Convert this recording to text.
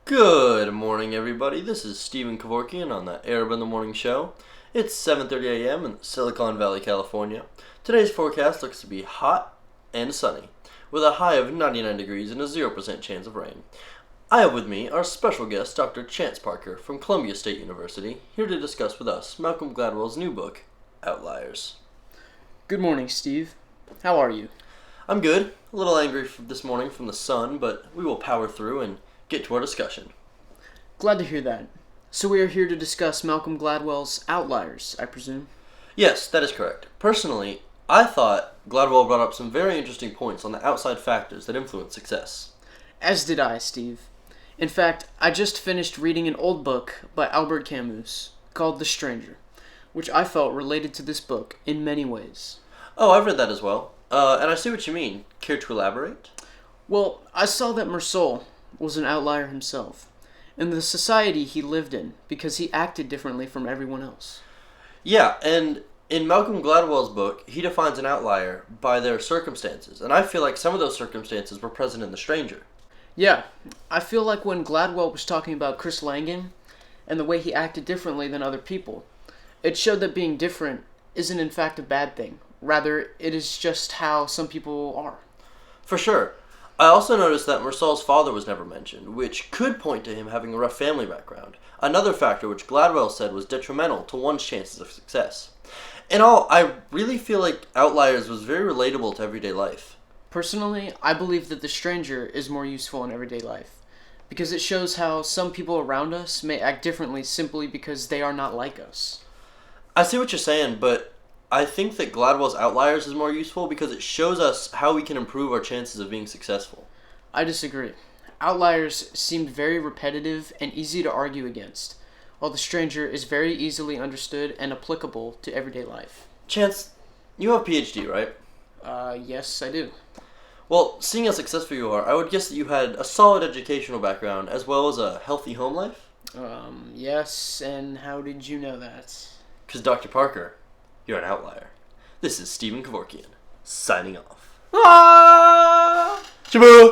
Good morning, everybody. This is Stephen Kevorkian on the Arab in the Morning Show. It's 7:30 a.m. in Silicon Valley, California. Today's forecast looks to be hot and sunny, with a high of 99 degrees and a 0% chance of rain. I have with me our special guest, Dr. Chance Parker from Columbia State University, here to discuss with us Malcolm Gladwell's new book, Outliers. Good morning, Steve. How are you? I'm good. A little angry this morning from the sun, but we will power through and get to our discussion. Glad to hear that. So we are here to discuss Malcolm Gladwell's Outliers, I presume? Yes, that is correct. Personally, I thought Gladwell brought up some very interesting points on the outside factors that influence success. As did I, Steve. In fact, I just finished reading an old book by Albert Camus called The Stranger, which I felt related to this book in many ways. Oh, I've read that as well. And I see what you mean. Care to elaborate? Well, I saw that Meursault was an outlier himself, in the society he lived in, because he acted differently from everyone else. Yeah, and in Malcolm Gladwell's book, he defines an outlier by their circumstances, and I feel like some of those circumstances were present in The Stranger. Yeah, I feel like when Gladwell was talking about Chris Langan and the way he acted differently than other people, it showed that being different isn't in fact a bad thing. Rather, it is just how some people are. For sure. I also noticed that Meursault's father was never mentioned, which could point to him having a rough family background. Another factor which Gladwell said was detrimental to one's chances of success. In all, I really feel like Outliers was very relatable to everyday life. Personally, I believe that The Stranger is more useful in everyday life, because it shows how some people around us may act differently simply because they are not like us. I see what you're saying, but I think that Gladwell's Outliers is more useful because it shows us how we can improve our chances of being successful. I disagree. Outliers seemed very repetitive and easy to argue against, while The Stranger is very easily understood and applicable to everyday life. Chance, you have a PhD, right? Yes, I do. Well, seeing how successful you are, I would guess that you had a solid educational background as well as a healthy home life? Yes, and how did you know that? Because Dr. Parker, you're an outlier. This is Stephen Kevorkian, signing off. Ah! Shaboo!